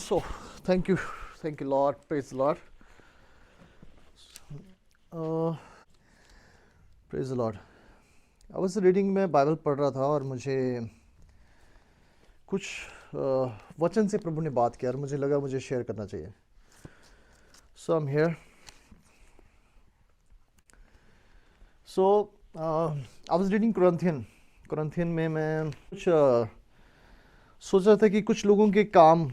So, thank you, Lord, praise the Lord. Uh, praise the Lord. I was reading में Bible पढ़ रहा था और मुझे कुछ वचन से प्रभु ने बात किया और मुझे लगा मुझे शेयर करना चाहिए. So I'm here. So I was reading Corinthian में मैं कुछ सोच रहा था कि कुछ लोगों के काम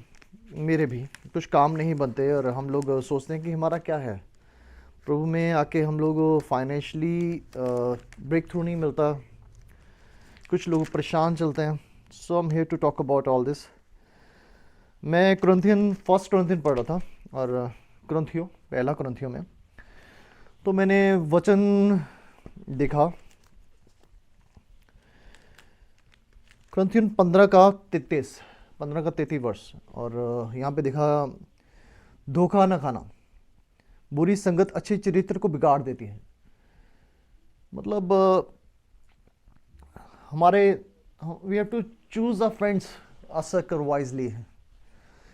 मेरे भी कुछ काम नहीं बनते और हम लोग सोचते हैं कि हमारा क्या है, प्रभु में आके हम लोग फाइनेंशियली ब्रेक थ्रू नहीं मिलता, कुछ लोग परेशान चलते हैं. So I am here to talk about all this. मैं फर्स्ट कुरिन्थियन पढ़ रहा था और पहला कुरिन्थियों में तो मैंने वचन देखा, कुरिन्थियन 15 का 33 वर्ष, और यहाँ पे देखा धोखा न खाना, बुरी संगत अच्छे चरित्र को बिगाड़ देती है. मतलब हमारे we have to choose a friends a circle wisely.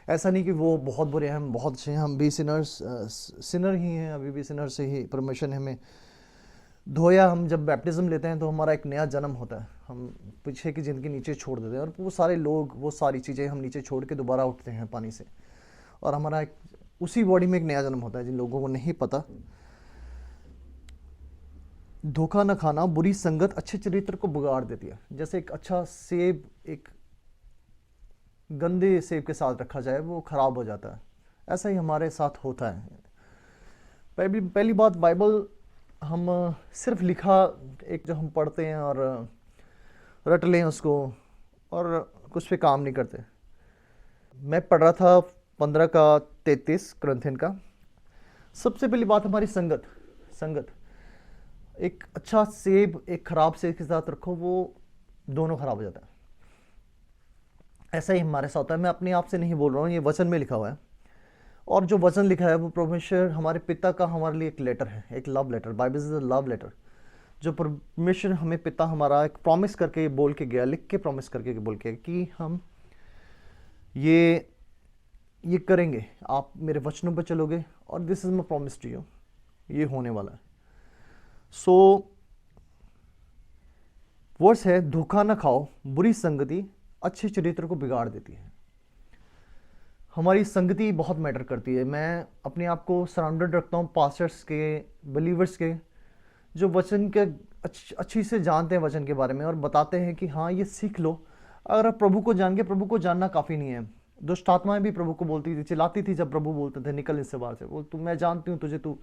ऐसा नहीं कि वो बहुत बुरे हैं, हम बहुत अच्छे हैं, हम भी सिनर ही हैं, अभी भी सिनर से ही परमिशन हमें धोया. हम जब बैप्टिज्म लेते हैं तो हमारा एक नया जन्म होता है, हम पीछे की ज़िंदगी नीचे छोड़ देते हैं और वो सारे लोग वो सारी चीज़ें हम नीचे छोड़ के दोबारा उठते हैं पानी से, और हमारा एक उसी बॉडी में एक नया जन्म होता है. जिन लोगों को नहीं पता, धोखा न खाना, बुरी संगत अच्छे चरित्र को बिगाड़ देती है. जैसे एक अच्छा सेब एक गंदे सेब के साथ रखा जाए वो खराब हो जाता है, ऐसा ही हमारे साथ होता है. पहली बात, बाइबल हम सिर्फ लिखा एक जो हम पढ़ते हैं और रट लें उसको और कुछ पे काम नहीं करते. मैं पढ़ रहा था 15 का 33 कुरिन्थियन का. सबसे पहली बात हमारी संगत. एक अच्छा सेब एक खराब सेब के साथ रखो, वो दोनों खराब हो जाता है. ऐसा ही हमारे साथ होता है. मैं अपने आप से नहीं बोल रहा हूँ, ये वचन में लिखा हुआ है, और जो वचन लिखा है वो परमेश्वर हमारे पिता का हमारे लिए एक लेटर है, एक love letter. Bible is a love letter, जो परमेश्वर हमें पिता हमारा एक प्रॉमिस करके बोल के गया, लिख के प्रॉमिस करके बोल के कि हम ये करेंगे, आप मेरे वचनों पर चलोगे और this is my promise to you, ये होने वाला है. सो वर्स है, धोखा ना खाओ, बुरी संगति अच्छे चरित्र को बिगाड़ देती है. हमारी संगति बहुत मैटर करती है. मैं अपने आप को सराउंडेड रखता हूँ पास्टर्स के, बिलीवर्स के, जो वचन के अच्छी से जानते हैं वचन के बारे में और बताते हैं कि हाँ ये सीख लो. अगर आप प्रभु को जान के, प्रभु को जानना काफ़ी नहीं है. दुष्ट आत्माएं भी प्रभु को बोलती थी, चिल्लाती थी जब प्रभु बोलते थे निकल इससे बाहर से, बोल तू, मैं जानती हूँ तुझे, तू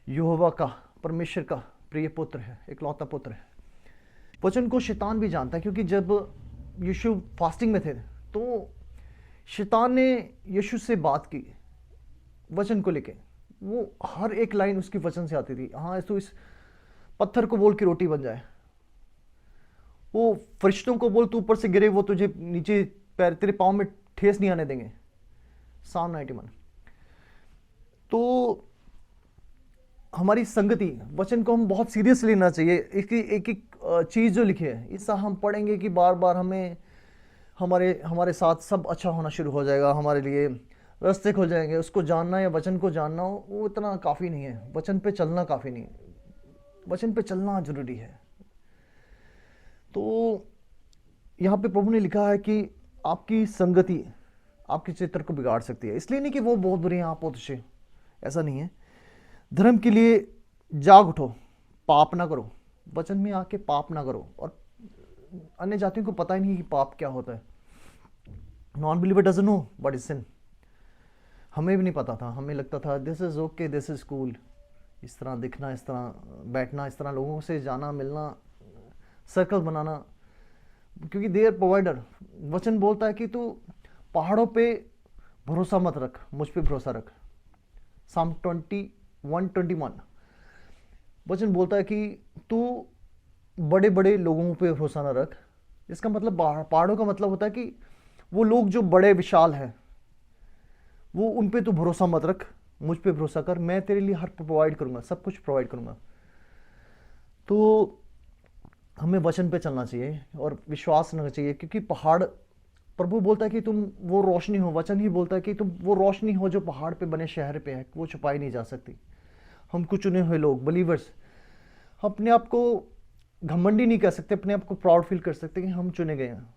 यहोवा का, परमेश्वर का प्रिय पुत्र है, इकलौता पुत्र है. वचन को शैतान भी जानता है, क्योंकि जब यीशु फास्टिंग में थे तो शैतान ने यीशु से बात की वचन को लेके. वो हर एक लाइन उसकी वचन से आती थी. हाँ तो इस पत्थर को बोल के रोटी बन जाए, वो फरिश्तों को बोल तू ऊपर से गिरे, वो तुझे नीचे पैर, तेरे पाँव में ठेस नहीं आने देंगे. Psalm 91. तो हमारी संगति, वचन को हम बहुत सीरियस लेना चाहिए. एक चीज़ जो लिखी है, इससा हम पढ़ेंगे कि बार बार हमें हमारे साथ सब अच्छा होना शुरू हो जाएगा, हमारे लिए रास्ते खुल जाएंगे. उसको जानना या वचन को जानना वो इतना काफ़ी नहीं है, वचन पे चलना काफ़ी नहीं है, वचन पे चलना जरूरी है. तो यहाँ पे प्रभु ने लिखा है कि आपकी संगति आपके चित्र को बिगाड़ सकती है. इसलिए नहीं कि वो बहुत बुरे हैं, आप बहुत अच्छे, ऐसा नहीं है. धर्म के लिए जाग उठो, पाप ना करो, वचन में आके पाप ना करो. और अन्य जातियों को पता ही नहीं कि पाप क्या होता है. Non believer doesn't know what is sin. हमें भी नहीं पता था, हमें लगता था this is okay, this is cool. इस तरह दिखना, इस तरह बैठना, इस तरह लोगों से जाना मिलना, सर्कल बनाना, क्योंकि दे आर प्रोवाइडर. वचन बोलता है कि तू पहाड़ों पे भरोसा मत रख, मुझ पे भरोसा रख. Psalm 21:21 वचन बोलता है कि तू बड़े बड़े लोगों पे भरोसा ना रख. इसका मतलब पहाड़ों का मतलब होता है कि वो लोग जो बड़े विशाल हैं, वो उन पे तू भरोसा मत रख, मुझ पे भरोसा कर, मैं तेरे लिए हर प्रोवाइड करूंगा, सब कुछ प्रोवाइड करूंगा. तो हमें वचन पे चलना चाहिए और विश्वास रखना चाहिए, क्योंकि पहाड़ प्रभु बोलता है कि तुम वो रोशनी हो, वचन ही बोलता है कि तुम वो रोशनी हो जो पहाड़ पे बने शहर पे है, वो छुपाई नहीं जा सकती। हम कुछ चुने हुए लोग, बिलीवर्स, अपने आप को घमंडी नहीं कर सकते, अपने आप को प्राउड फील कर सकते कि हम चुने गए हैं,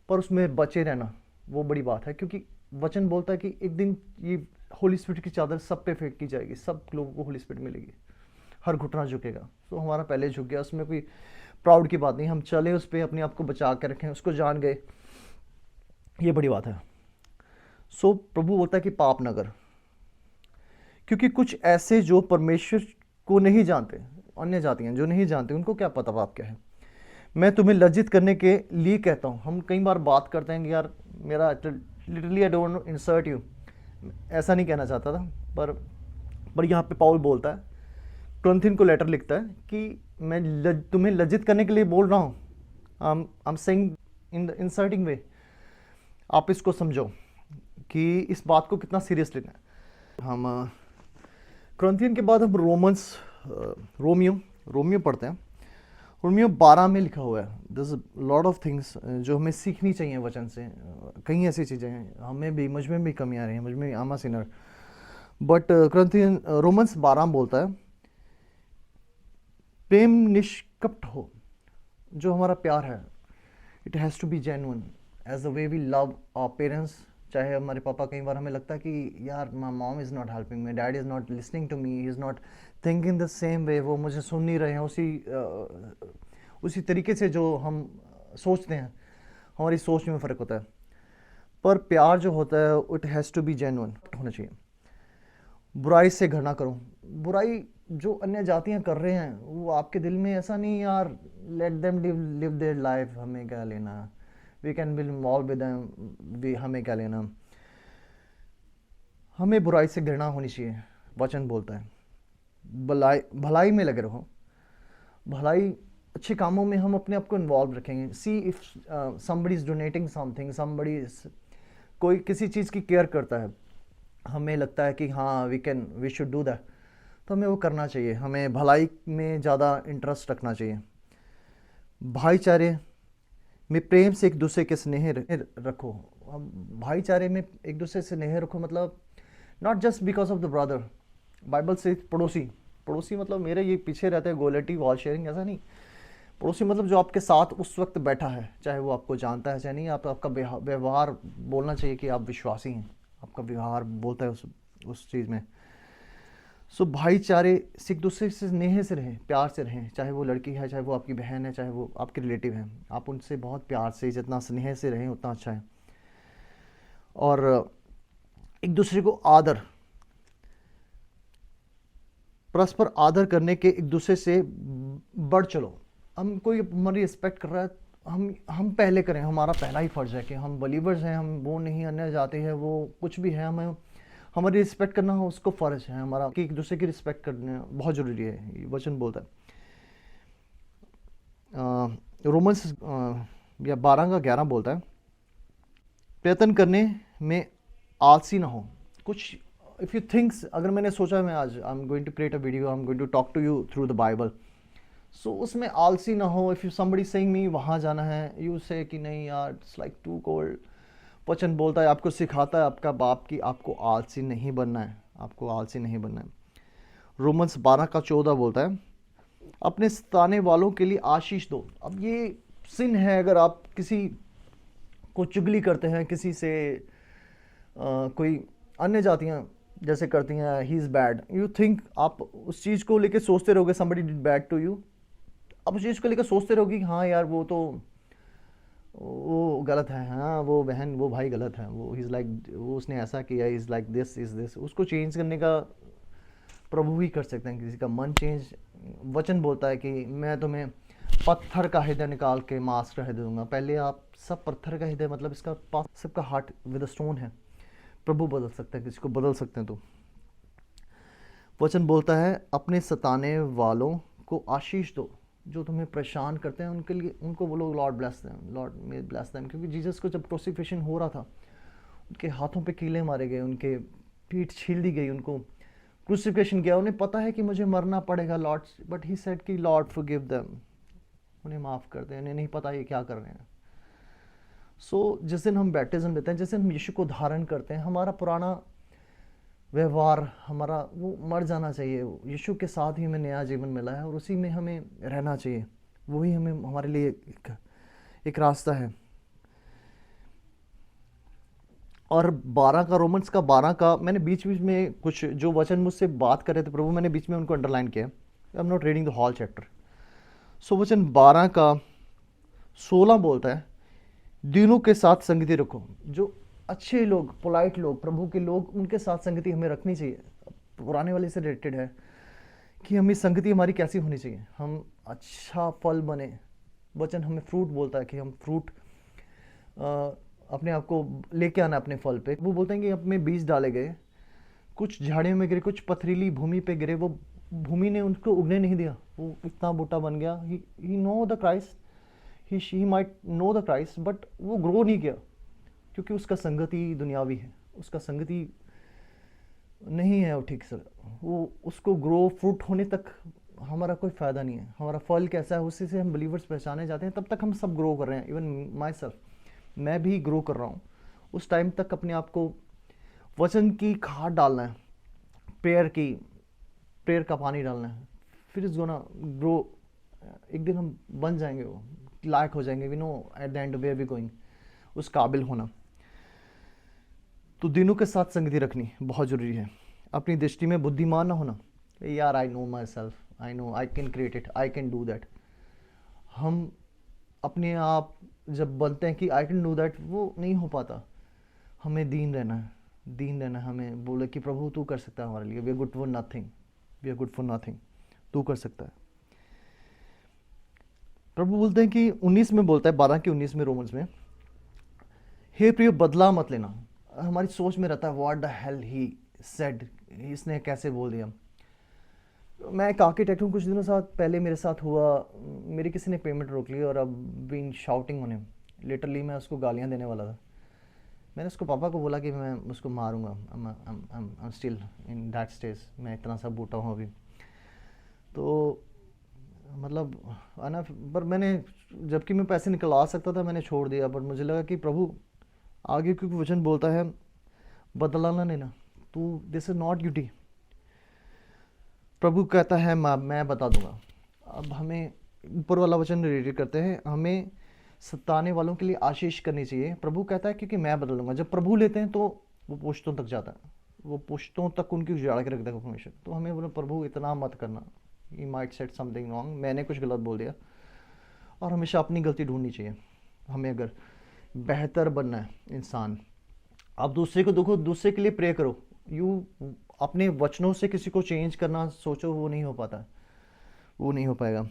पर उसमें बचे रहना वो बड़ी बात है, क्योंकि वचन बोलता है कि एक दिन ये होली स्पिरिट की चादर सब पे फेंक की जाएगी, सब लोगों को होली स्पिरिट मिलेगी, हर घुटना झुकेगा। तो हमारा पहले झुक गया, उसमें कोई प्राउड की बात नहीं, हम चले उस पर, अपने आप को बचा के रखें, उसको जान गए, ये बड़ी बात है। सो प्रभु बोलता है कि पाप न कर, क्योंकि कुछ ऐसे जो परमेश्वर को नहीं जानते, अन्य जातियां जो नहीं जानते, उनको क्या पता पाप क्या है। मैं तुम्हें लज्जित करने के लिए कहता हूँ। हम कई बार बात करते हैं कि यार मेरा literally I don't insert you, ऐसा नहीं कहना चाहता था, पर यहाँ पे पाउल बोलता है, कुरिन्थियों को लेटर लिखता है कि मैं तुम्हें लज्जित करने के लिए बोल रहा हूँ, I am saying in the inserting way. आप इसको समझो कि इस बात को कितना सीरियस लेना है। हम कुरिन्थियों के बाद हम रोमियो पढ़ते हैं। रोमियो 12 में लिखा हुआ है, दिस लॉट ऑफ थिंग्स जो हमें सीखनी चाहिए वचन से। कई ऐसी चीज़ें हैं, हमें भी, मुझ में भी कमी आ रही है, मुझ में आमा सिनर, बट कुरिन्थियन रोमन्स 12 बोलता है, प्रेम निष्कपट हो। जो हमारा प्यार है, it has to be genuine as the way we love our parents. चाहे हमारे पापा, कई बार हमें लगता है कि यार my mom is not helping me, dad is not listening to me, is not thinking the same way, वो मुझे सुन नहीं रहे हैं उसी तरीके से जो हम सोचते हैं, हमारी सोच में फ़र्क होता है। पर प्यार जो होता है, it has to be genuine होना चाहिए। बुराई से घृणा करो। बुराई जो अन्य जातियां कर रहे हैं, वो आपके दिल में ऐसा नहीं यार let them live their life, हमें क्या लेना, we can be involve with them, हमें क्या लेना। हमें बुराई से घृणा होनी चाहिए। वचन बोलता है भलाई में लगे रहो, भलाई अच्छे कामों में हम अपने आप को इन्वॉल्व रखेंगे। See if somebody is donating something, कोई किसी चीज़ की केयर करता है, हमें लगता है कि हाँ वी शुड डू दैट, तो हमें वो करना चाहिए। हमें भलाई में ज़्यादा इंटरेस्ट रखना चाहिए। भाईचारे में प्रेम से एक दूसरे के स्नेह रखो। हम भाईचारे में एक दूसरे से स्नेह रखो, मतलब not just because of the brother. Bible से पड़ोसी मतलब मेरे ये पीछे रहते हैं, गोलिटी वॉल शेयरिंग, ऐसा नहीं। पड़ोसी मतलब जो आपके साथ उस वक्त बैठा है, चाहे वो आपको जानता है चाहे नहीं, आपका व्यवहार बोलना चाहिए कि आप विश्वासी हैं, आपका व्यवहार बोलता है उस चीज़ में। सो भाईचारे से एक दूसरे से स्नेह से रहें, प्यार से रहें, चाहे वो लड़की है, चाहे वो आपकी बहन है, चाहे वो आपके रिलेटिव हैं, आप उनसे बहुत प्यार से, जितना स्नेह से रहें उतना अच्छा है। और एक दूसरे को परस्पर आदर करने के, एक दूसरे से बढ़ चलो। हम कोई हमारी रिस्पेक्ट कर रहा है, हम पहले करें, हमारा पहला ही फर्ज है कि हम बलीवर्स हैं, हम वो नहीं अन्य जाते हैं, वो कुछ भी है, हमें हमारी रिस्पेक्ट करना हो, उसको फ़र्ज है हमारा कि एक दूसरे की रिस्पेक्ट करना बहुत ज़रूरी है। ये वचन बोलता है। रोमन्स या 12:11 बोलता है, प्रयत्न करने में आलसी ना हो। कुछ इफ़ यू थिंक्स, अगर मैंने सोचा मैं आज I am going to create a video, I am going to talk to you through the Bible, so उसमें आलसी ना हो। If you somebody saying me वहाँ जाना है, यू से कि नहीं यार इट्स लाइक टू कोल्ड। वचन बोलता है, आपको सिखाता है आपका बाप कि आपको आलसी नहीं बनना है, आपको आलसी नहीं बनना है। रोमन्स 12:14 बोलता है, अपने सताने वालों के लिए आशीष दो। अब ये सिन है, अगर आप किसी को चुगली करते हैं, किसी से कोई अन्य जातियाँ जैसे करती हैं, he is bad, you think, आप उस चीज़ को लेकर सोचते रहोगे somebody did bad to you, आप उस चीज़ को लेकर सोचते रहोगे कि हाँ यार वो गलत है, हाँ वो बहन वो भाई गलत है, वो इज़ लाइक वो उसने ऐसा किया, is like this is this. उसको चेंज करने का प्रभु ही कर सकते हैं, किसी का मन चेंज। वचन बोलता है कि मैं तुम्हें पत्थर का हृदय निकाल के मांस का हृदय दूंगा। पहले आप सब पत्थर का हृदय, मतलब इसका सबका हार्ट विद स्टोन है, प्रभु बदल सकता है, किसी को बदल सकते हैं। तो वचन बोलता है, अपने सताने वालों को आशीष दो, जो तुम्हें परेशान करते हैं उनके लिए, उनको बोलो लॉर्ड ब्लेस देम, लॉर्ड मे ब्लेस देम। क्योंकि जीसस को जब क्रूसिफिक्शन हो रहा था, उनके हाथों पे कीले मारे गए, उनके पीठ छील दी गई, उनको क्रूसिफिक्शन किया, उन्हें पता है कि मुझे मरना पड़ेगा लॉर्ड, बट ही सेड कि लॉर्ड फॉरगिव देम, उन्हें माफ़ कर दें, उन्हें नहीं पता ये क्या कर रहे हैं। जिस दिन हम बैप्टिज्म लेते हैं, जिस दिन हम यीशु को धारण करते हैं, हमारा पुराना व्यवहार, हमारा वो मर जाना चाहिए। यीशु के साथ ही हमें नया जीवन मिला है और उसी में हमें रहना चाहिए। वही हमें हमारे लिए एक रास्ता है। और 12 का, रोमन्स का 12 का, मैंने बीच बीच में कुछ जो वचन मुझसे बात कर रहे थे प्रभु, मैंने बीच में उनको अंडरलाइन किया। I am not reading the whole chapter. वचन 12 का 16 बोलता है, दीनों के साथ संगति रखो। जो अच्छे लोग, पोलाइट लोग, प्रभु के लोग, उनके साथ संगति हमें रखनी चाहिए। पुराने वाले से रिलेटेड है कि हमें संगति हमारी कैसी होनी चाहिए, हम अच्छा फल बने। वचन हमें फ्रूट बोलता है कि हम फ्रूट अपने आप को लेके आना अपने फल पे। वो बोलते हैं कि अपने बीज डाले गए, कुछ झाड़ियों में गिरे, कुछ पथरीली भूमि पे गिरे, वो भूमि ने उनको उगने नहीं दिया, वो इतना बूटा बन गया। He know the Christ, he might know the Christ, but वो ग्रो नहीं किया क्योंकि उसका संगति दुनियावी है, उसका संगति नहीं है वो ठीक से। वो उसको ग्रो फ्रूट होने तक हमारा कोई फ़ायदा नहीं है। हमारा फल कैसा है उसी से हम बिलीवर्स पहचाने जाते हैं। तब तक हम सब ग्रो कर रहे हैं, इवन माई सेल्फ, मैं भी ग्रो कर रहा हूँ। उस टाइम तक अपने आप को वचन की खाद डालना है, प्रेयर का पानी डालना है, फिर इस गोना ग्रो। एक दिन हम बन जाएंगे, वो लायक हो जाएंगे। We know at the end where we going, उस काबिल होना। तो दिनों के साथ संगति रखनी बहुत ज़रूरी है। अपनी दृष्टि में बुद्धिमान ना होना, यार I know my self, I know I can create it, I can do that. हम अपने आप जब बनते हैं कि आई कैन डू दैट, वो नहीं हो पाता। हमें दीन रहना है, दीन रहना है। हमें बोले कि प्रभु तू कर सकता है हमारे लिए, we are good for nothing, we are good for nothing, तू कर सकता है। प्रभु बोलते हैं कि 19 में बोलता है, 12 के 19 में रोमन्स में, हे प्रिय बदला मत लेना। हमारी सोच में रहता है what the hell he said, इसने कैसे बोल दिया। मैं एक आर्किटेक्ट हूँ, कुछ दिनों साथ पहले मेरे साथ हुआ, मेरी किसी ने पेमेंट रोक ली और अब been shouting on him. Literally मैं उसको गालियाँ देने वाला था। मैंने उसको पापा को बोला कि मैं उसको मारूंगा। I'm still in that stage, मैं इतना सा बूटा हूँ अभी। तो मतलब है ना, पर मैंने, जबकि मैं पैसे निकलवा सकता था, मैंने छोड़ दिया। पर मुझे लगा कि प्रभु आगे क्योंकि वचन बोलता है बदला ना लेना, तू, दिस इज नॉट ड्यूटी। प्रभु कहता है मैं बता दूंगा। अब हमें ऊपर वाला वचन रिलेटेड करते हैं, हमें सताने वालों के लिए आशीष करनी चाहिए। प्रभु कहता है क्योंकि मैं बदल दूंगा। जब प्रभु लेते हैं तो वो पुश्तों तक जाता है, वो पुश्तों तक उनकी उजाड़ के रख देगा परमेश्वर। तो हमें बोला प्रभु इतना मत करना, he might said something wrong, मैंने कुछ गलत बोल दिया। और हमेशा अपनी गलती ढूंढनी चाहिए। हमें अगर बेहतर बनना है इंसान, आप दूसरे को देखो, दूसरे के लिए प्रे करो। यू अपने वचनों से किसी को चेंज करना सोचो, वो नहीं हो पाता, वो नहीं हो पाएगा।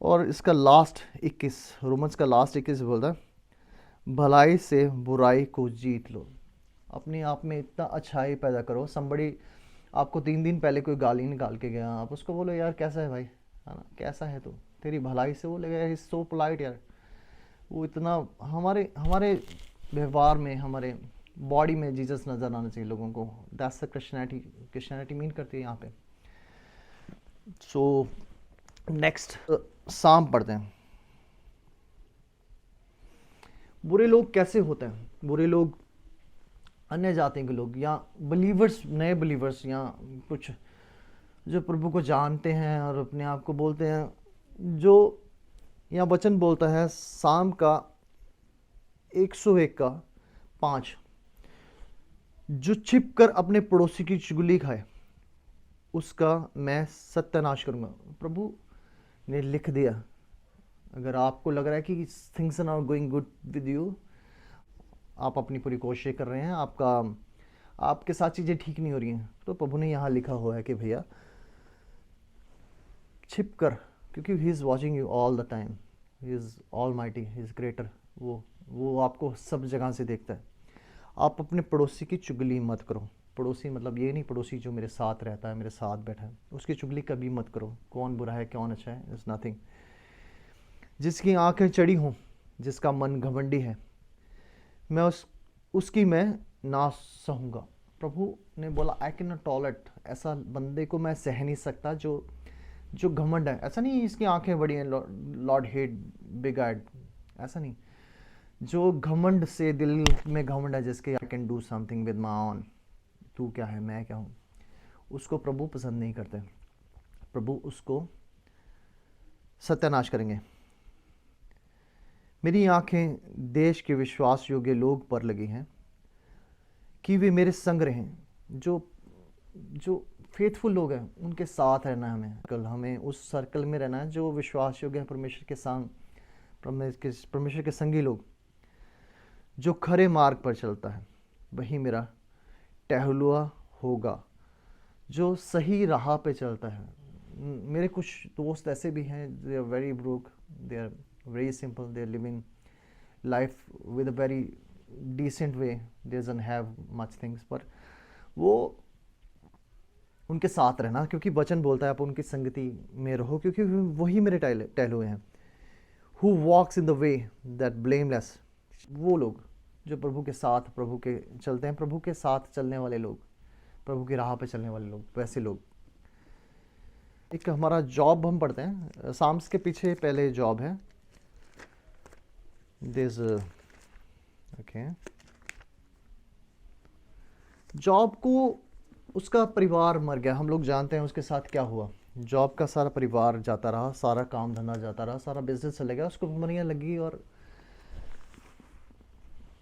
और इसका लास्ट 21, रोमन्स का लास्ट 21 बोलता है भलाई से बुराई को जीत लो। अपने आप में इतना अच्छाई पैदा करो। समबड़ी आपको 3 दिन पहले कोई गाली निकाल के गया, आप उसको बोलो यार कैसा है भाई, है ना, कैसा है तू, तेरी भलाई से वो लगेगा इज सो पोलाइट यार। वो इतना हमारे हमारे व्यवहार में, हमारे बॉडी में जीसस नज़र आना चाहिए लोगों को। दैट्स द क्रिश्चियनिटी मीन करती है यहाँ पे। सो नेक्स्ट साम पढ़ते हैं। बुरे लोग कैसे होते हैं? बुरे लोग अन्य जाति के लोग या बिलीवर्स, नए बिलीवर्स या कुछ जो प्रभु को जानते हैं और अपने आप को बोलते हैं, जो यहाँ वचन बोलता है साम का 101 का 5, जो छिप कर अपने पड़ोसी की चुगली खाए उसका मैं सत्यानाश करूंगा। प्रभु ने लिख दिया। अगर आपको लग रहा है कि things are not going good with you, आप अपनी पूरी कोशिश कर रहे हैं, आपके साथ चीज़ें ठीक नहीं हो रही हैं, तो प्रभु ने यहाँ लिखा हुआ है कि भैया छिप कर, क्योंकि he is watching you all the time, he is all mighty, he is greater. वो आपको सब जगह से देखता है। आप अपने पड़ोसी की चुगली मत करो। पड़ोसी मतलब ये नहीं पड़ोसी जो मेरे साथ रहता है, मेरे साथ बैठा है, उसकी चुगली कभी मत करो। कौन बुरा है कौन अच्छा है, इज़ नथिंग। जिसकी आंखें चढ़ी हों, जिसका मन घमंडी है, मैं उसकी मैं ना सहूँगा। प्रभु ने बोला आई कैन नॉट टॉलरेट, ऐसा बंदे को मैं सह नहीं सकता जो घमंड है। ऐसा नहीं इसकी आंखें बड़ी हैं, लॉर्ड हेट बिग आइड, ऐसा नहीं। जो घमंड से, दिल में घमंड है जिसके, I can do something with my own, तू क्या है मैं क्या हूँ, उसको प्रभु पसंद नहीं करते। प्रभु उसको सत्यानाश करेंगे। मेरी आंखें देश के विश्वास योग्य लोग पर लगी हैं कि वे मेरे संग रहें। जो जो फेथफुल लोग हैं उनके साथ रहना है हमें। हमें उस सर्कल में रहना है जो विश्वास योग्य है, परमेश्वर के संग, परमेश्वर के संगी लोग। जो खरे मार्ग पर चलता है वही मेरा टहलुआ होगा। जो सही राह पे चलता है। मेरे कुछ दोस्त ऐसे भी हैं, they are very broke, they are very simple, they are living life with a very decent way, they doesn't have much things, पर वो उनके साथ रहना, क्योंकि वचन बोलता है आप उनकी संगति में रहो, क्योंकि वही मेरे टहलुए हैं। Who walks in the way that blameless, वो लोग जो प्रभु के साथ, प्रभु के चलते हैं, प्रभु के साथ चलने वाले लोग, प्रभु की राह पे चलने वाले लोग, वैसे लोग। एक हमारा जॉब हम पढ़ते हैं, साम्स के पीछे पहले जॉब है। दिस ओके, जॉब को उसका परिवार मर गया, हम लोग जानते हैं उसके साथ क्या हुआ। जॉब का सारा परिवार जाता रहा, सारा काम धंधा जाता रहा, सारा बिजनेस चला गया, उसको बीमारियां लगी। और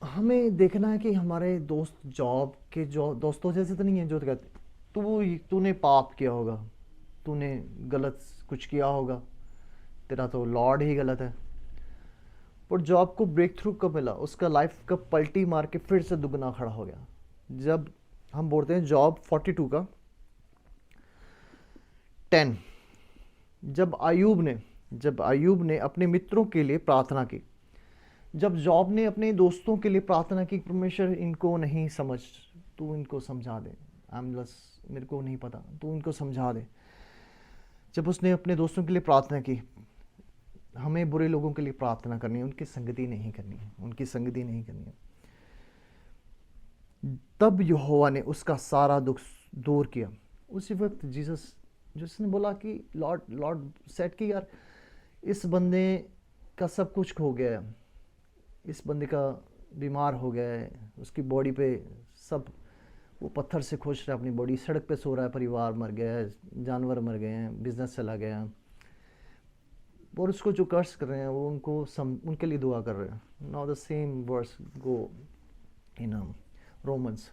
हमें देखना है कि हमारे दोस्त जॉब के जो दोस्तों जैसे तो नहीं है जो कहते तूने पाप किया होगा, तूने गलत कुछ किया होगा, तेरा तो लॉर्ड ही गलत है। पर जॉब को ब्रेक थ्रू कब मिला, उसका लाइफ कब पलटी मार के फिर से दुगना खड़ा हो गया। जब हम बोलते हैं जॉब 42 का 10, जब अयूब ने अपने मित्रों के लिए प्रार्थना की, जब जॉब ने अपने दोस्तों के लिए प्रार्थना की, परमेश्वर इनको नहीं समझ, तू इनको समझा दे, मेरे को नहीं पता, तू इनको समझा दे। जब उसने अपने दोस्तों के लिए प्रार्थना की, हमें बुरे लोगों के लिए प्रार्थना करनी है, उनकी संगति नहीं करनी है, उनकी संगति नहीं करनी है। तब यहोवा ने उसका सारा दुख दूर किया। उसी वक्त जीसस, जिसने बोला कि लॉर्ड सेड कि यार इस बंदे का सब कुछ खो गया है, इस बंदे का बीमार हो गया है, उसकी बॉडी पे सब, वो पत्थर से खुश रहा, अपनी बॉडी सड़क पे सो रहा है, परिवार मर गया है, जानवर मर गए हैं, बिजनेस चला गया, और उसको जो कर्स कर रहे हैं वो उनके लिए दुआ कर रहे हैं। Now the same verse go in Romans.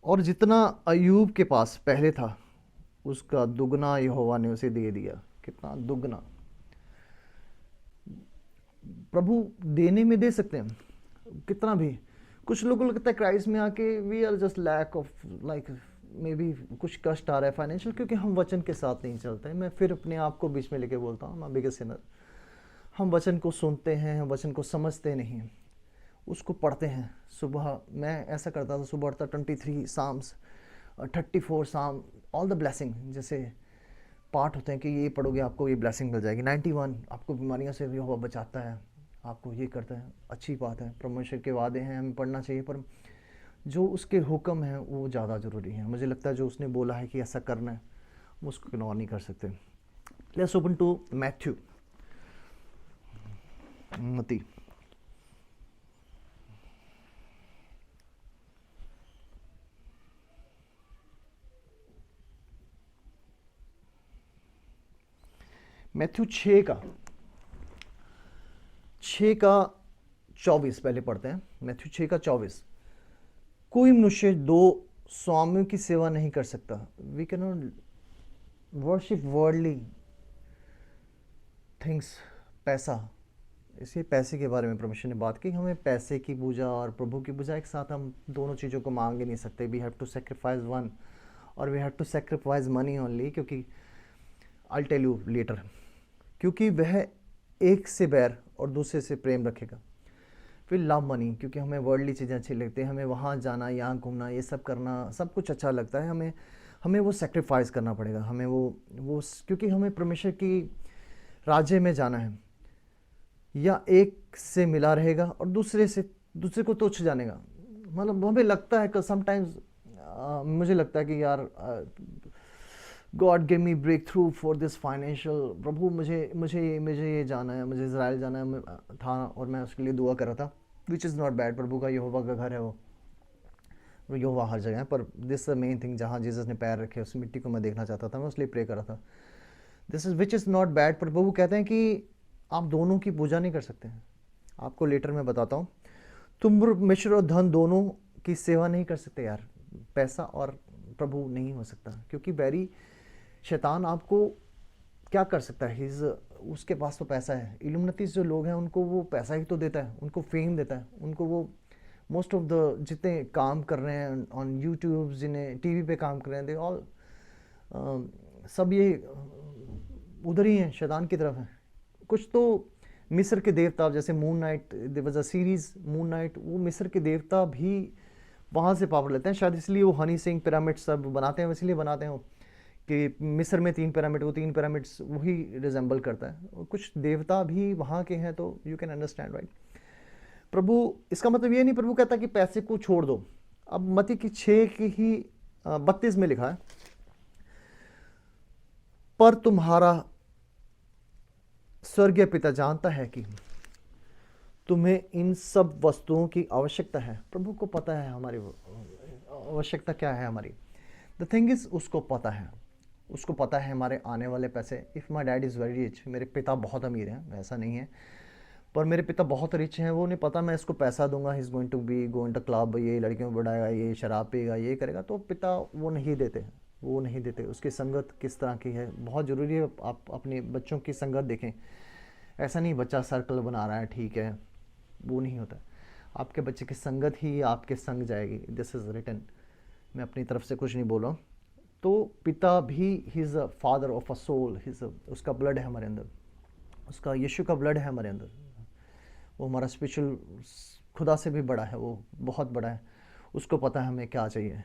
और जितना अयूब के पास पहले था उसका दुगना यहोवा ने उसे दे दिया। कितना दुगना! प्रभु देने में दे सकते हैं कितना भी। कुछ लोगों को लगता है क्राइस्ट में आके we are just lack of like maybe कुछ कष्ट आ रहा है फाइनेंशियल, क्योंकि हम वचन के साथ नहीं चलते हैं। मैं फिर अपने आप को बीच में लेके बोलता हूँ, मैं बिगेस्ट सिनर। हम वचन को सुनते हैं, हम वचन को समझते नहीं, उसको पढ़ते हैं। सुबह मैं ऐसा करता था, सुबह उठता 23 साम्स, 34 साम, ऑल द ब्लेसिंग, जैसे पाठ होते हैं कि ये पढ़ोगे आपको ये ब्लेसिंग मिल जाएगी। 91 आपको बीमारियों से भी हुआ बचाता है, आपको ये करता है, अच्छी बात है, परमेश्वर के वादे हैं, हमें पढ़ना चाहिए। पर जो उसके हुक्म हैं वो ज़्यादा ज़रूरी है। मुझे लगता है जो उसने बोला है कि ऐसा करना है, हम उसको इग्नोर नहीं कर सकते। लेट्स ओपन टू मैथ्यू, मती। मैथ्यू 6 का 24 पहले पढ़ते हैं। मैथ्यू 6 का 24। कोई मनुष्य 2 स्वामियों की सेवा नहीं कर सकता। We can not worship worldly things, पैसा। इसी पैसे के बारे में परमेश्वर ने बात की, हमें पैसे की पूजा और प्रभु की पूजा एक साथ, हम दोनों चीज़ों को मांग ही नहीं सकते। We have to sacrifice one, और we have to sacrifice money only, क्योंकि आई टेल यू लेटर, क्योंकि वह एक से बैर और दूसरे से प्रेम रखेगा। फिर लव मनी, क्योंकि हमें वर्ल्डली चीज़ें अच्छी लगती हैं, हमें वहाँ जाना, यहाँ घूमना, ये सब करना, सब कुछ अच्छा लगता है। हमें वो सेक्रीफाइस करना पड़ेगा, हमें वो क्योंकि हमें परमेश्वर की राज्य में जाना है। या एक से मिला रहेगा और दूसरे को तुच्छ जानेगा। मतलब हमें लगता है कि समटाइम्स मुझे लगता है कि यार God give me breakthrough for this financial, प्रभु मुझे ये जाना है, मुझे इज़राइल जाना है था, और मैं उसके लिए दुआ कर रहा था, विच इज़ नॉट बैड। प्रभु का यहोवा का घर है वो यहोवा हर जगह है, पर दिस द मेन थिंग, जहाँ जीसस ने पैर रखे उस मिट्टी को मैं देखना चाहता था, मैं उसलिए प्रे कर रहा था। This is which is not bad, पर प्रभु कहते हैं कि आप दोनों की पूजा नहीं कर सकते हैं। आपको लेटर में बताता हूँ, तुम परमेश्वर और धन दोनों की सेवा नहीं कर सकते यार। पैसा और प्रभु नहीं हो सकता, क्योंकि बैरी शैतान आपको क्या कर सकता है, उसके पास तो पैसा है। इल्यूमिनाटीज जो लोग हैं उनको वो पैसा ही तो देता है, उनको फेम देता है, उनको वो मोस्ट ऑफ द जितने काम कर रहे हैं ऑन यूट्यूब, जिन्हें टीवी पे काम कर रहे हैं, दे ऑल सब ये उधर ही हैं, शैतान की तरफ है। कुछ तो मिस्र के देवता, जैसे Moon Knight, there was a series Moon Knight, वो मिस्र के देवता भी वहाँ से पावर लेते हैं, शायद इसलिए वो हनी सिंह पिरामिड सब बनाते हैं, इसलिए बनाते हैं कि मिस्र में 3 पिरामिड, वो 3 पिरामिड्स वही रिजेंबल करता है, और कुछ देवता भी वहाँ के हैं, तो यू कैन अंडरस्टैंड राइट। प्रभु, इसका मतलब ये नहीं प्रभु कहता कि पैसे को छोड़ दो। अब मत्ती की 6 की ही 32 में लिखा है, पर तुम्हारा स्वर्गीय पिता जानता है कि तुम्हें इन सब वस्तुओं की आवश्यकता है। प्रभु को पता है हमारी आवश्यकता क्या है हमारी। द थिंग इज, उसको पता है हमारे आने वाले पैसे। If my dad is very rich, मेरे पिता बहुत अमीर हैं, ऐसा नहीं है, पर मेरे पिता बहुत रिच हैं, वो नहीं पता मैं इसको पैसा दूंगा, he is going to be going to club, ये लड़कियों को बढ़ाएगा, ये शराब पिएगा, ये करेगा, तो पिता वो नहीं देते। उसकी संगत किस तरह की है, बहुत ज़रूरी है। आप अपने बच्चों की संगत देखें, ऐसा नहीं बच्चा सर्कल बना रहा है ठीक है, वो नहीं होता। आपके बच्चे की संगत ही आपके संग जाएगी। दिस इज़ रिटन, मैं अपनी तरफ से कुछ नहीं बोल रहा हूँ। तो पिता भी, he is a father of a soul, उसका ब्लड है हमारे अंदर, उसका यीशु का ब्लड है हमारे अंदर, वो हमारा स्पिरिचुअल खुदा से भी बड़ा है, वो बहुत बड़ा है, उसको पता है हमें क्या चाहिए।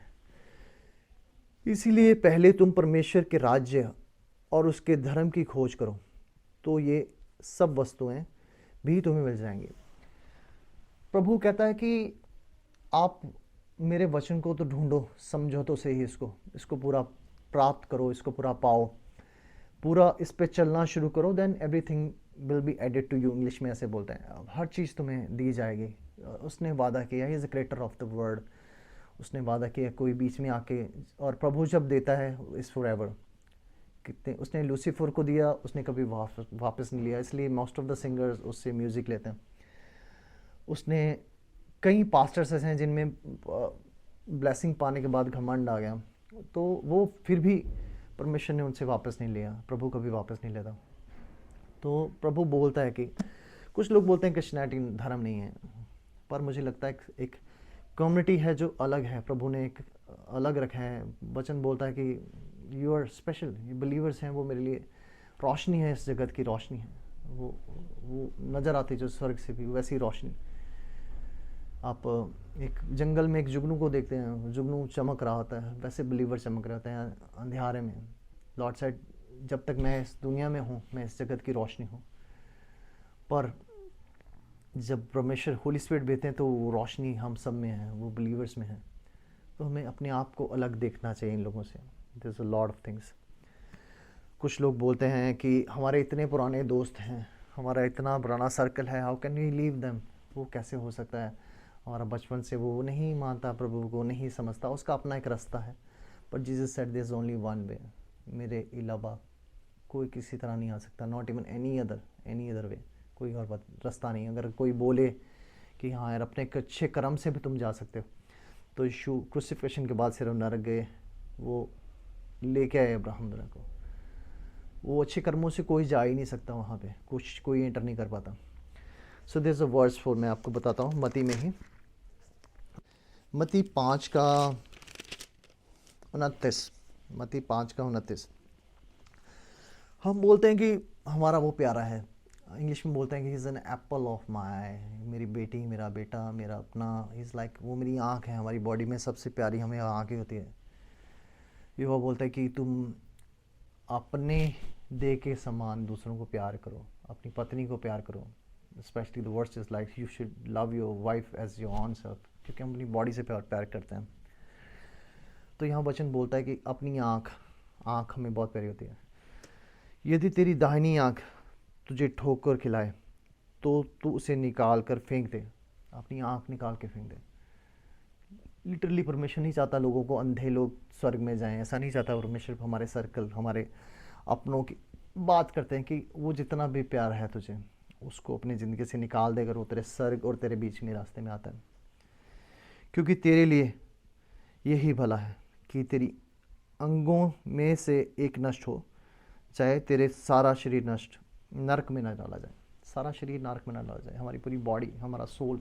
इसीलिए पहले तुम परमेश्वर के राज्य और उसके धर्म की खोज करो, तो ये सब वस्तुएं भी तुम्हें मिल जाएंगी। प्रभु कहता है कि आप मेरे वचन को तो ढूंढो, समझो तो सही, इसको पूरा प्राप्त करो, इसको पूरा पाओ, पूरा इस पे चलना शुरू करो, then everything will be added to you. English में ऐसे बोलते हैं, हर चीज़ तुम्हें दी जाएगी। उसने वादा किया, he is the creator of the world, उसने वादा किया, कोई बीच में आके, और प्रभु जब देता है इज़ फॉर एवर। कितने उसने लूसीफर को दिया, उसने कभी वापस नहीं लिया, इसलिए मोस्ट ऑफ द सिंगर्स उससे म्यूज़िक लेते हैं। उसने कई पास्टर्स ऐसे हैं जिनमें ब्लेसिंग पाने के बाद घमंड आ गया, तो वो फिर भी परमेश्वर ने उनसे वापस नहीं लिया, प्रभु कभी वापस नहीं लेता। तो प्रभु बोलता है कि कुछ लोग बोलते हैं क्रिश्चियनिटी धर्म नहीं है, पर मुझे लगता है एक कम्युनिटी है जो अलग है, प्रभु ने एक अलग रखा है। वचन बोलता है कि यू आर स्पेशल, ये बिलीवर्स हैं, वो मेरे लिए रोशनी है, इस जगत की रोशनी है, वो नज़र आती जो स्वर्ग से भी, वैसी रोशनी। आप एक जंगल में एक जुगनू को देखते हैं, जुगनू चमक रहा होता है, वैसे बिलीवर चमक रहे होते हैं अंधेरे में। लॉर्ड सेड, जब तक मैं इस दुनिया में हूँ, मैं इस जगत की रोशनी हूँ, पर जब परमेश्वर होली स्पिरिट भेजते हैं तो वो रोशनी हम सब में है, वो बिलीवर्स में है। तो हमें अपने आप को अलग देखना चाहिए इन लोगों से। There is a lot of things. कुछ लोग बोलते हैं कि हमारे इतने पुराने दोस्त हैं, हमारा इतना पुराना सर्कल है, how can we leave them, वो कैसे हो सकता है, हमारा बचपन से वो नहीं मानता, प्रभु को नहीं समझता, उसका अपना एक रास्ता है। But Jesus said there is only one way, मेरे अलावा कोई किसी तरह नहीं आ सकता, not even any other way, कोई और बात रास्ता नहीं। अगर कोई बोले कि हाँ यार अपने अच्छे कर्म से भी तुम जा सकते हो, तो यीशु क्रूसिफिक्शन के बाद सिर्फ नरक गए, वो लेके आए अब्राहम को, वो अच्छे कर्मों से कोई जा ही नहीं सकता वहाँ पे, कोई एंटर नहीं कर पाता। So this a verse for, मैं आपको बताता हूँ मती में ही, मती 5 का 29। हम बोलते हैं कि हमारा वो प्यारा है, इंग्लिश में बोलते हैं कि is an apple of my, मेरी बेटी, मेरा बेटा, मेरा अपना, इज़ लाइक वो मेरी आँख है, हमारी बॉडी में सबसे प्यारी हमें आँखें होती है। ये वो बोलता है कि तुम अपने दे के समान दूसरों को प्यार करो, अपनी पत्नी को प्यार करो, specially the words is like you should love your wife as your own self, क्योंकि हम अपनी बॉडी से प्यार करते हैं। तो यहाँ वचन बोलता है कि अपनी आँख, आँख हमें बहुत प्यारी होती है। यदि तेरी दाहिनी आँख तुझे ठोकर खिलाए तो तू उसे निकाल कर फेंक दे। अपनी आँख निकाल के फेंक दे। लिटरली परमेश्वर नहीं चाहता लोगों को अंधे लोग स्वर्ग में जाएं, ऐसा नहीं चाहता परमेश्वर। हमारे सर्कल, हमारे अपनों की बात करते हैं कि वो जितना भी प्यार है तुझे, उसको अपनी ज़िंदगी से निकाल देकर वो तेरे स्वर्ग और तेरे बीच में रास्ते में आता है। क्योंकि तेरे लिए यही भला है कि तेरी अंगों में से एक नष्ट हो, चाहे तेरे सारा शरीर नष्ट नरक में न डाला जाए। सारा शरीर नरक में न डाला जाए, हमारी पूरी बॉडी, हमारा सोल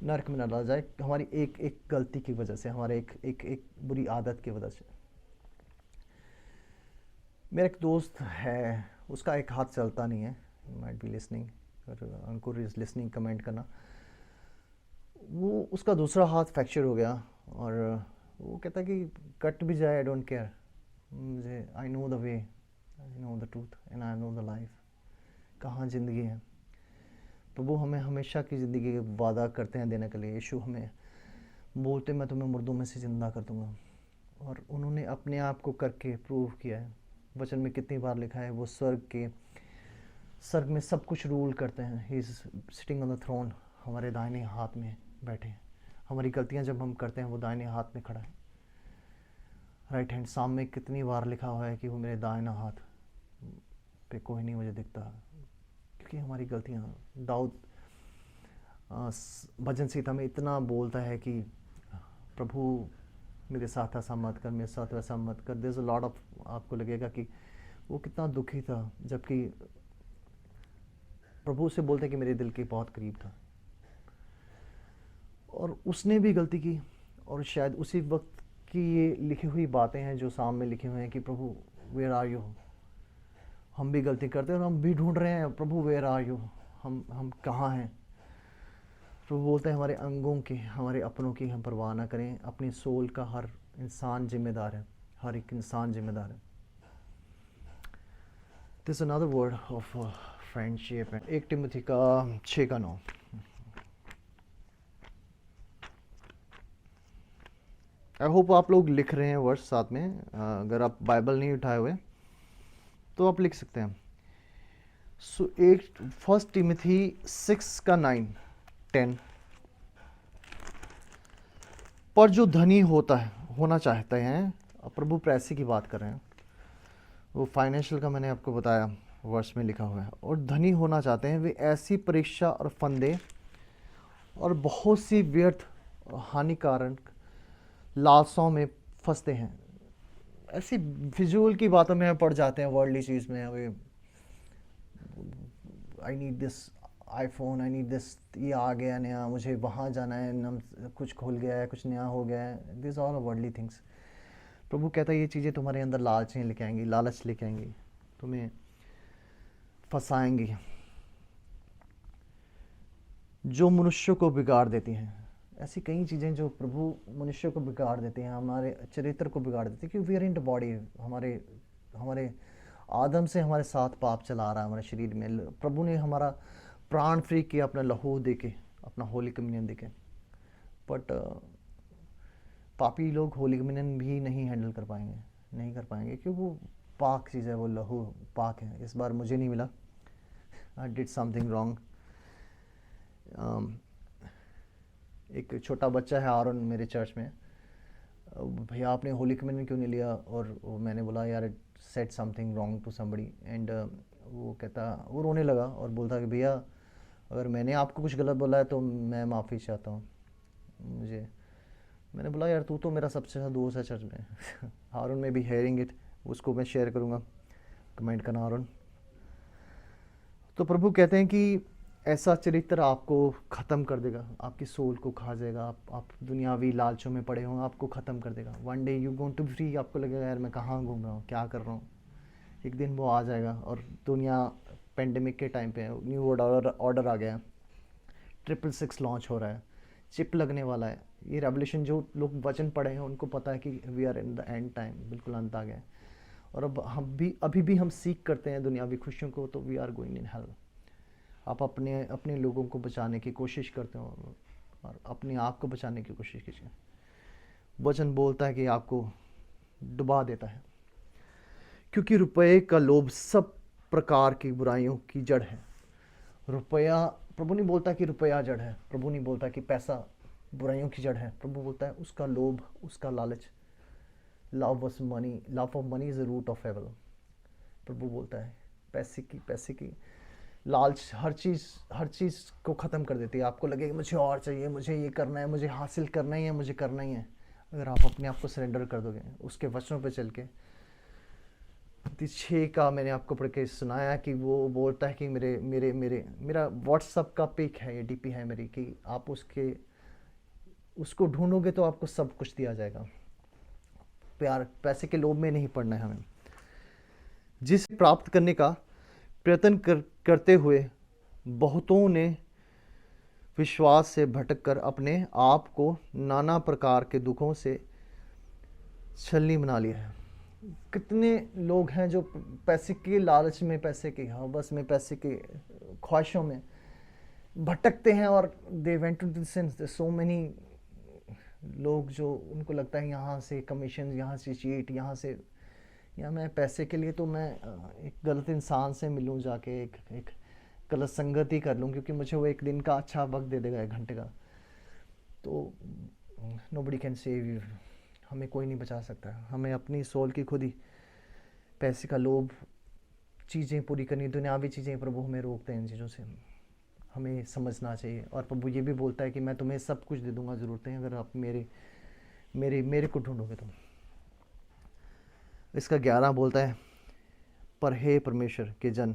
नरक में न डाला जाए, हमारी एक एक गलती की वजह से, हमारे एक बुरी आदत की वजह से। मेरा एक दोस्त है, उसका एक हाथ चलता नहीं है, माइट बी लिसनिंग, अगर अंकुर इज लिसनिंग कमेंट करना। वो उसका दूसरा हाथ फ्रैक्चर हो गया और वो कहता है कि कट भी जाए आई डोंट केयर, मुझे I know the way, I know the truth and I know the life. कहाँ ज़िंदगी है। प्रभु हमें हमेशा की ज़िंदगी के वादा करते हैं देने के लिए। यीशु हमें बोलते मैं तुम्हें मुर्दों में से ज़िंदा कर दूंगा, और उन्होंने अपने आप को करके प्रूव किया है। वचन में कितनी बार लिखा है वो स्वर्ग में सब कुछ रूल करते हैं। He is sitting on the throne, हमारे दाहिने हाथ में बैठे हैं। हमारी गलतियां जब हम करते हैं वो दाहिने हाथ में खड़ा है। राइट हैंड सामने कितनी बार लिखा हुआ है कि वो मेरे दाहिना हाथ पे कोई नहीं मुझे दिखता, क्योंकि हमारी गलतियां। दाऊद भजन संहिता में इतना बोलता है कि प्रभु मेरे साथ ऐसा मत कर, मेरे साथ वैसा मत कर। There is a lot of, आपको लगेगा कि वो कितना दुखी था, जबकि प्रभु उसे बोलते हैं कि मेरे दिल के बहुत करीब था। और उसने भी गलती की, और शायद उसी वक्त की ये लिखी हुई बातें हैं जो सामने लिखे हुए हैं कि प्रभु वेयर आर यू। हम भी गलती करते हैं और हम भी ढूंढ रहे हैं प्रभु वेयर आर यू, हम कहाँ हैं। प्रभु बोलते हैं हमारे अंगों की, हमारे अपनों की हम परवाह ना करें, अपनी सोल का हर इंसान जिम्मेदार है, हर एक इंसान जिम्मेदार है। This another word of friendship. 1 Timothy का 6:9। आई होप आप लोग लिख रहे हैं वर्ड्स साथ में। अगर आप बाइबल नहीं उठाए हुए तो आप लिख सकते हैं। सो 1 तिमोथी 6:9-10। पर जो धनी होना चाहते हैं, प्रभु पैसे की बात कर रहे हैं, वो फाइनेंशियल का मैंने आपको बताया वर्ष में लिखा हुआ है। और धनी होना चाहते हैं वे ऐसी परीक्षा और फंदे और बहुत सी व्यर्थ और हानिकारक लालसाओं में फंसते हैं। ऐसी विजुअल की बातों में पड़ जाते हैं, वर्ल्डली चीज़ में। वे I need this iPhone, I need this, ये आ गया नया, मुझे वहाँ जाना है, कुछ खुल गया है, कुछ नया हो गया है। This all worldly things. प्रभु कहता है ये चीज़ें तुम्हारे अंदर लालच लेके आएंगी, लालच लेके आएंगी, तुम्हें फंसाएंगी, जो मनुष्य को बिगाड़ देती हैं। ऐसी कई चीज़ें जो प्रभु मनुष्य को बिगाड़ देती हैं, हमारे चरित्र को बिगाड़ देती है। क्योंकि we are in the body, हमारे आदम से हमारे साथ पाप चला रहा है हमारे शरीर में। प्रभु ने हमारा प्राण फ्री किया अपना लहू दे के, अपना होली कम्युनियन दे के। बट पापी लोग होली कम्युनियन भी नहीं हैंडल कर पाएंगे, क्योंकि वो पाक चीज़ है, वो लहू पाक है। इस बार मुझे नहीं मिला, आई डिड समथिंग रॉन्ग। एक छोटा बच्चा है आरोन मेरे चर्च में, भैया आपने होली कम्युनियन क्यों नहीं लिया? और मैंने बोला यार said something wrong to somebody, and वो रोने लगा और बोलता कि भैया अगर मैंने आपको कुछ गलत बोला है तो मैं माफ़ी चाहता हूँ। मैंने बोला यार तू तो मेरा सबसे अच्छा दोस्त है चर्च में। हारून में भी हेयरिंग इट, उसको मैं शेयर करूँगा, कमेंट करना हारून। तो प्रभु कहते हैं कि ऐसा चरित्र आपको ख़त्म कर देगा, आपकी सोल को खा जाएगा। आप दुनियावी लालचों में पड़े हों, आपको ख़त्म कर देगा। One day you going to be free. आपको लगेगा यार मैं कहाँ घूम रहा हूँ, क्या कर रहा हूँ। एक दिन वो आ जाएगा। और दुनिया पेंडेमिक के टाइम पे न्यू ऑर्डर आ गया, 666 लॉन्च हो रहा है, चिप लगने वाला है। ये रेवोल्यूशन, जो लोग वचन पढ़े हैं उनको पता है कि we are in the end time, बिल्कुल अंत आ गया है। और अब अभी भी हम सीख करते हैं दुनियावी खुशियों को, तो we are going in hell. आप अपने लोगों को बचाने की कोशिश करते हो और अपने आप को बचाने की कोशिश कीजिए। वचन बोलता है कि आपको डुबा देता है, क्योंकि रुपये का लोभ सब प्रकार की बुराइयों की जड़ है। रुपया, प्रभु नहीं बोलता कि रुपया जड़ है, प्रभु नहीं बोलता कि पैसा बुराइयों की जड़ है, प्रभु बोलता है उसका लोभ, उसका लालच, love of money, love of money is the root of evil. प्रभु बोलता है पैसे की लालच हर चीज़ को ख़त्म कर देती है। आपको लगेगा मुझे और चाहिए, मुझे ये करना है, मुझे हासिल करना ही है, मुझे करना ही है। अगर आप अपने आप को सरेंडर कर दोगे, उसके वचनों पे चल के, 6 का मैंने आपको पढ़ के सुनाया कि वो बोलता है कि मेरा व्हाट्सअप का पिक है, ये डीपी है मेरी, कि आप उसको ढूंढोगे तो आपको सब कुछ दिया जाएगा। प्यार पैसे के लोभ में नहीं पड़ना है हमें। जिसे प्राप्त करने का प्रयत्न करते हुए बहुतों ने विश्वास से भटककर अपने आप को नाना प्रकार के दुखों से छलनी बना लिया है। कितने लोग हैं जो पैसे के लालच में, पैसे के हवस में, पैसे के ख्वाहिशों में भटकते हैं, और they went to the sins. So many लोग जो उनको लगता है यहाँ से कमीशन, यहाँ से चीट, यहाँ से, या मैं पैसे के लिए तो मैं एक गलत इंसान से मिलूं जाके, एक गलत संगति कर लूं, क्योंकि मुझे वो एक दिन का अच्छा वक्त दे देगा, 1 घंटे का। तो नोबडी कैन सेव यू, हमें कोई नहीं बचा सकता। हमें अपनी सोल की खुद ही पैसे का लोभ, चीज़ें पूरी करनी, दुनियावी चीज़ें, प्रभु हमें रोकते हैं इन चीज़ों से। हमें समझना चाहिए, और प्रभु ये भी बोलता है कि मैं तुम्हें सब कुछ दे दूंगा ज़रूरतें, अगर आप मेरे मेरे मेरे को ढूंढोगे तुम। इसका 11 बोलता है, पर हे परमेश्वर के जन,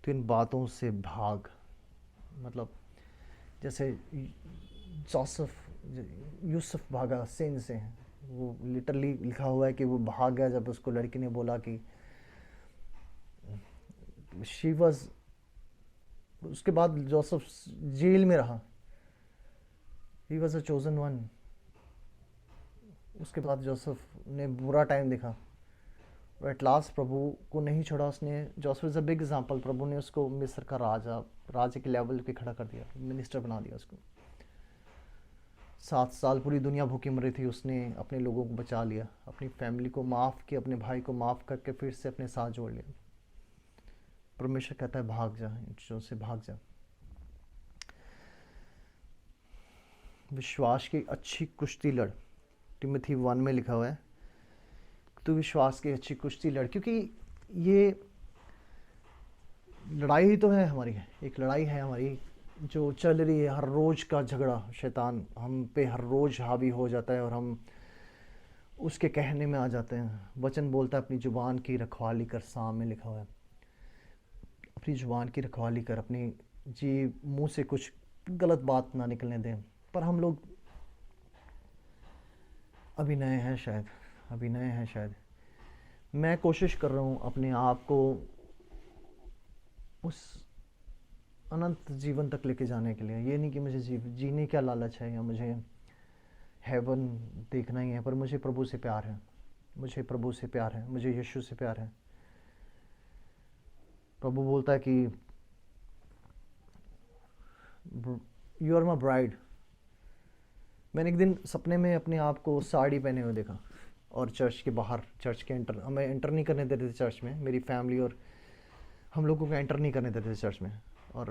तो इन बातों से भाग। मतलब जैसे यूसुफ भागा सिन से, वो लिटरली लिखा हुआ है कि वो भाग गया जब उसको लड़की ने बोला कि शी वॉज, उसके बाद जोसेफ जेल में रहा, he was a chosen one. उसके बाद जोसेफ ने बुरा टाइम देखा, और एट लास्ट प्रभु को नहीं छोड़ा उसने। Joseph is a big example. प्रभु ने उसको मिस्र का राज्य के लेवल पे खड़ा कर दिया, मिनिस्टर बना दिया उसको। 7 साल पूरी दुनिया भूखी मर रही थी, उसने अपने लोगों को बचा लिया, अपनी फैमिली को माफ़ किया, अपने भाई को माफ़ करके फिर से अपने साथ जोड़ लिया। परमेश्वर कहता है भाग जा, इन चीज़ों से भाग जा। विश्वास की अच्छी कुश्ती लड़, टिमोथी 1 में लिखा हुआ है, तो विश्वास की अच्छी कुश्ती लड़। क्योंकि ये लड़ाई ही तो है हमारी, एक लड़ाई है हमारी जो चल रही है। हर रोज़ का झगड़ा, शैतान हम पे हर रोज़ हावी हो जाता है, और हम उसके कहने में आ जाते हैं। वचन बोलता है अपनी ज़ुबान की रखवाली कर, साम में लिखा हुआ है, अपनी ज़ुबान की रखवाली कर, अपनी मुंह से कुछ गलत बात ना निकलने दें। पर हम लोग अभी नए हैं शायद। मैं कोशिश कर रहा हूँ अपने आप को उस अनंत जीवन तक लेके जाने के लिए। ये नहीं कि मुझे जीने का लालच है या मुझे हेवन देखना ही है, पर मुझे प्रभु से प्यार है, मुझे यीशु से प्यार है। प्रभु बोलता है कि यू आर माई ब्राइड। मैंने एक दिन सपने में अपने आप को साड़ी पहने हुए देखा, और चर्च के बाहर, हमें एंटर नहीं करने देते थे चर्च में, मेरी फैमिली और हम लोगों को एंटर नहीं करने देते थे चर्च में, और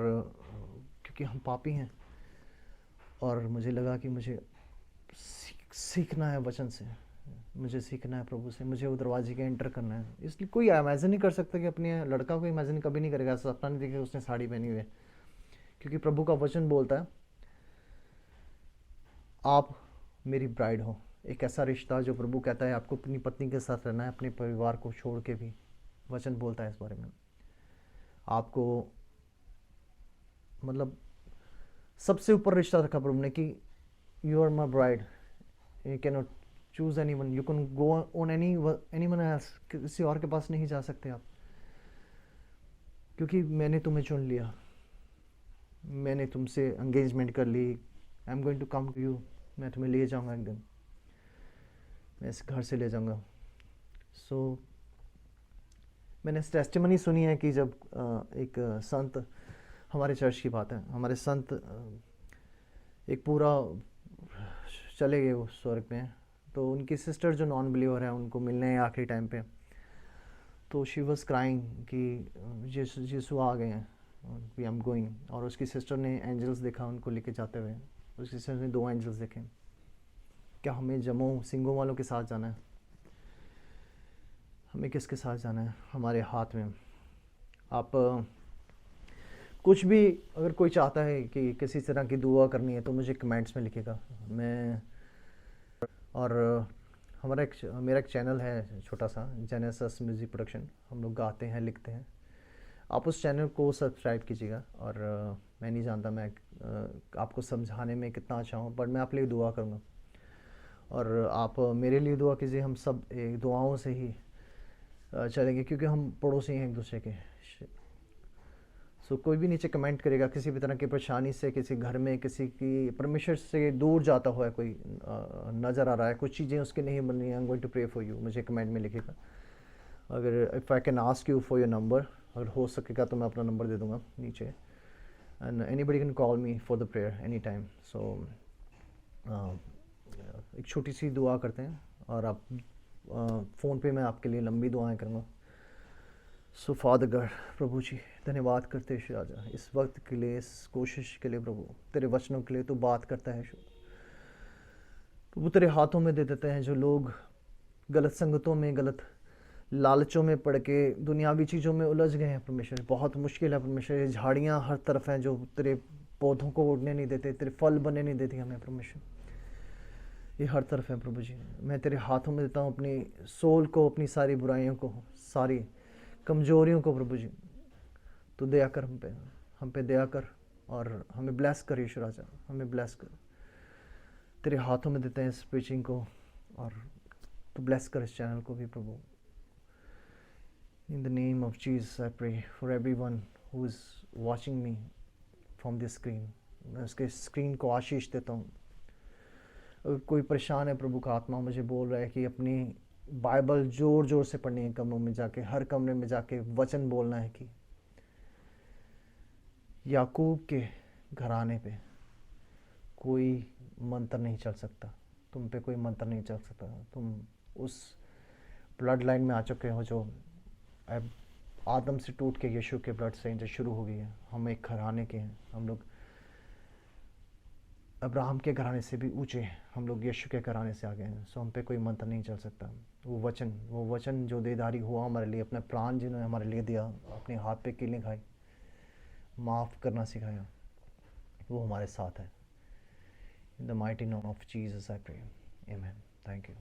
क्योंकि हम पापी हैं। और मुझे लगा कि मुझे सीखना है वचन से, मुझे सीखना है प्रभु से, मुझे वो दरवाजे के एंटर करना है। इसलिए कोई इमेजिन नहीं कर सकता कि अपने लड़का को इमेजिन कभी नहीं करेगा, सपना नहीं देखेगा उसने साड़ी पहनी हुई है, क्योंकि प्रभु का वचन बोलता है आप मेरी ब्राइड हो। एक ऐसा रिश्ता जो प्रभु कहता है आपको अपनी पत्नी के साथ रहना है, अपने परिवार को छोड़ के भी। वचन बोलता है इस बारे में। आपको मतलब सबसे ऊपर रिश्ता रखा प्रभु ने कि you are my bride, you can not choose any one, you can go on any one else. किसी और के पास नहीं जा सकते आप, क्योंकि मैंने तुम्हें चुन लिया, मैंने तुमसे एंगेजमेंट कर ली। I am going to come to you, मैं तुम्हें ले जाऊंगा एक दिन, मैं इस घर से ले जाऊंगा। सो मैंने टेस्टिमनी सुनी है कि जब एक संत, हमारे चर्च की बात है, हमारे संत एक पूरा चले गए वो स्वर्ग में, तो उनकी सिस्टर जो नॉन बिलीवर है उनको मिलने हैं आखिरी टाइम पे। तो शी वॉज क्राइंग कि यीशु यीशु आ गए हैं, वी एम गोइंग। और उसकी सिस्टर ने एंजल्स देखा उनको लेके जाते हुए, उसकी सिस्टर ने 2 एंजल्स देखे। क्या हमें जम्मू सिंगों वालों के साथ जाना है? हमें किसके साथ जाना है? हमारे हाथ में। आप कुछ भी अगर कोई चाहता है कि किसी तरह की दुआ करनी है तो मुझे कमेंट्स में लिखेगा। मैं और मेरा एक चैनल है छोटा सा, जेनेसिस म्यूज़िक प्रोडक्शन। हम लोग गाते हैं, लिखते हैं। आप उस चैनल को सब्सक्राइब कीजिएगा। और मैं नहीं जानता मैं आपको समझाने में कितना अच्छा हूँ, पर मैं आपके लिए दुआ करूँगा और आप मेरे लिए दुआ कीजिए। हम सब एक दुआओं से ही चलेंगे, क्योंकि हम पड़ोसी हैं एक दूसरे के। कोई भी नीचे कमेंट करेगा किसी भी तरह की परेशानी से, किसी घर में किसी की परमेश्वर से दूर जाता हुआ कोई नज़र आ रहा है, कुछ चीज़ें उसके नहीं बन रही हैं, I am going to pray for you, मुझे कमेंट में लिखेगा। अगर if I can ask you for your number, अगर हो सकेगा तो मैं अपना नंबर दे दूँगा नीचे, and anybody can call me for the prayer any time. So एक छोटी सी दुआ करते हैं और आप फ़ोन पे मैं आपके लिए लंबी दुआएं करूँगा। सो फादर गॉड, प्रभु जी धन्यवाद करते हैं राजा इस वक्त के लिए, इस कोशिश के लिए। प्रभु तेरे वचनों के लिए तो बात करता है प्रभु, तेरे हाथों में दे देते हैं। जो लोग गलत संगतों में, गलत लालचों में पड़ के दुनियावी चीज़ों में उलझ गए हैं परमेश्वर, बहुत मुश्किल है परमेश्वर। ये झाड़ियाँ हर तरफ हैं जो तेरे पौधों को उड़ने नहीं देते, तेरे फल बनने नहीं देती हमें परमेश्वर, ये हर तरफ है प्रभु जी। मैं तेरे हाथों में देता हूँ अपनी सोल को, अपनी सारी बुराइयों को, सारी कमजोरियों को प्रभु जी। तो दया कर हम पे दया कर और हमें ब्लेस कर यीशु राजा, हमें ब्लेस कर। तेरे हाथों में देते हैं इस प्रीचिंग को, और तो ब्लेस कर इस चैनल को भी प्रभु। In the name of Jesus I pray for everyone who is watching me from this screen. मैं उसके स्क्रीन को आशीष देता हूँ। अगर कोई परेशान है, प्रभु का आत्मा मुझे बोल रहा है कि अपनी बाइबल जोर जोर से पढ़नी है, कमरों में जाके, हर कमरे में जाके वचन बोलना है कि याकूब के घराने पे कोई मंत्र नहीं चल सकता, तुम पे कोई मंत्र नहीं चल सकता। तुम उस ब्लड लाइन में आ चुके हो जो आदम से टूट के यीशु के ब्लड से जो शुरू हो गई है। हम एक घराने के हैं, हम लोग अब्राहम के घराने से भी ऊंचे हैं, हम लोग यीशु के घराने से आ गए हैं। सो हम पे कोई मंत्र नहीं चल सकता। वो वचन जो देदारी हुआ हमारे लिए, अपना प्राण जिन्होंने हमारे लिए दिया, अपने हाथ पे कीलें खाई, माफ़ करना सिखाया, वो हमारे साथ है। In the mighty name of Jesus I pray. Amen. Thank you.